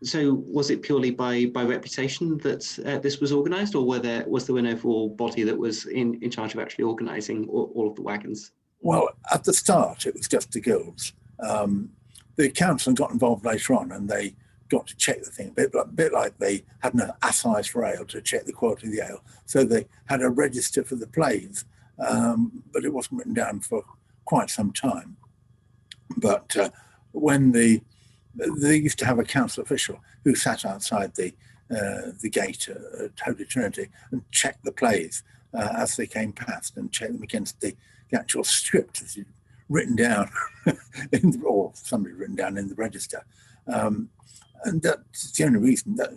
So was it purely by reputation that this was organised, or was there an overall body that was in charge of actually organising all of the wagons? Well, at the start, it was just the guilds. The council got involved later on, and they got to check the thing, a bit like they had an assize for ale to check the quality of the ale. So they had a register for the plays, but it wasn't written down for quite some time. But when they used to have a council official who sat outside the gate at Holy Trinity and checked the plays as they came past, and checked them against the actual script that's written down, or somebody written down in the register. And that's the only reason that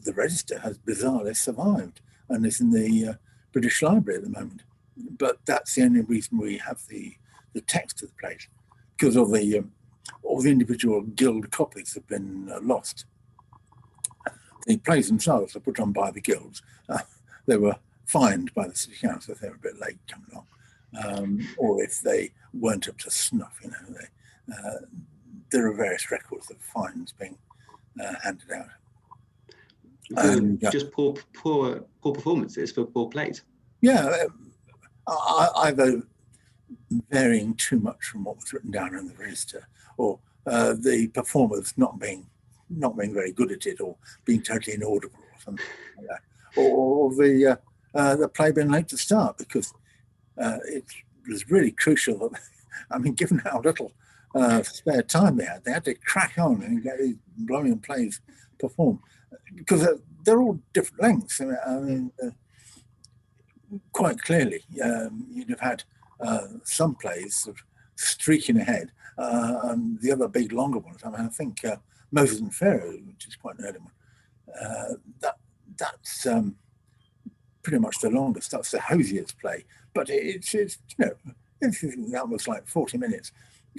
the register has bizarrely survived and is in the British Library at the moment. But that's the only reason we have the text of the plays, because all the individual guild copies have been lost. The plays themselves are put on by the guilds. They were fined by the city council if they were a bit late coming along, or if they weren't up to snuff. There are various records of fines being handed out. Just poor performances for poor plays. Yeah, either varying too much from what was written down in the register, or the performers not being very good at it, or being totally inaudible, or something like that, or the play being late to start, because it was really crucial that, I mean, given how little spare time they had to crack on and get these blowing plays performed, because they're all different lengths. I mean, quite clearly, you'd have had some plays sort of streaking ahead, and the other big longer ones. I mean, I think Moses and Pharaoh, which is quite an early one, that's pretty much the longest. That's the Hosier's play, but it's that was like 40 minutes.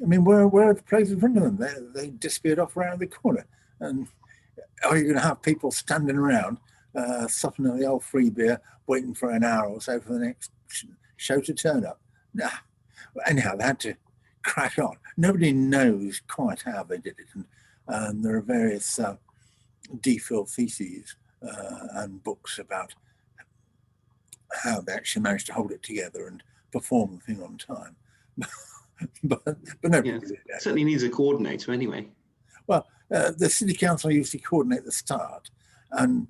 I mean, where are the plays in front of them? They disappeared off around the corner, and are you going to have people standing around, supping on the old free beer, waiting for an hour or so for the next show to turn up? Nah. Anyhow, they had to crack on. Nobody knows quite how they did it, and there are various DPhil theses and books about how they actually managed to hold it together and perform the thing on time. but no, yeah, certainly needs a coordinator anyway. Well, the city council used to coordinate the start, and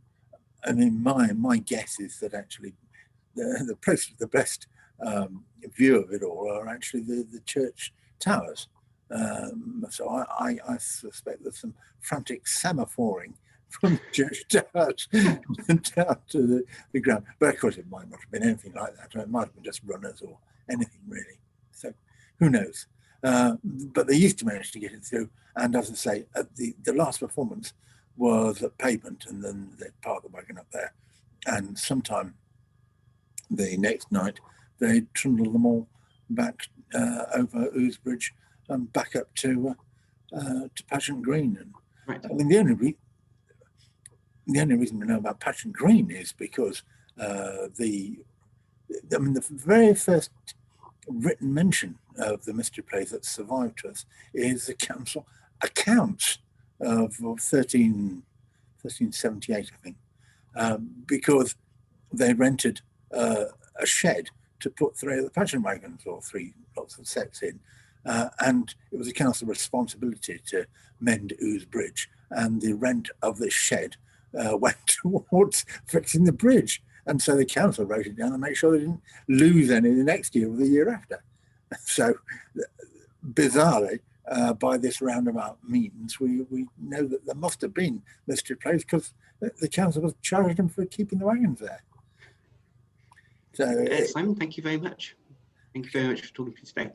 I mean, my guess is that actually the best view of it all are actually the church towers. So I suspect there's some frantic semaphoring from the church towers down to the ground. But of course, it might not have been anything like that. It might have been just runners or anything really. So who knows? But they used to manage to get it through. And as I say, the last performance was at Pavement, and then they parked the wagon up there. And sometime the next night, they trundled them all back over Ousbridge and back up to Pageant Green. And right. I mean, the only reason we know about Pageant Green is because the very first written mention of the mystery plays that survived to us is the council accounts of 1378, I think, because they rented a shed to put 3 of the pageant wagons, or 3 lots of sets in, and it was the council's responsibility to mend Ousbridge, and the rent of this shed went towards fixing the bridge. And so the council wrote it down to make sure they didn't lose any the next year or the year after. So bizarrely, by this roundabout means, we know that there must have been mystery plays, because the council was charging them for keeping the wagons there. So Simon, thank you very much. Thank you very much for talking to me today.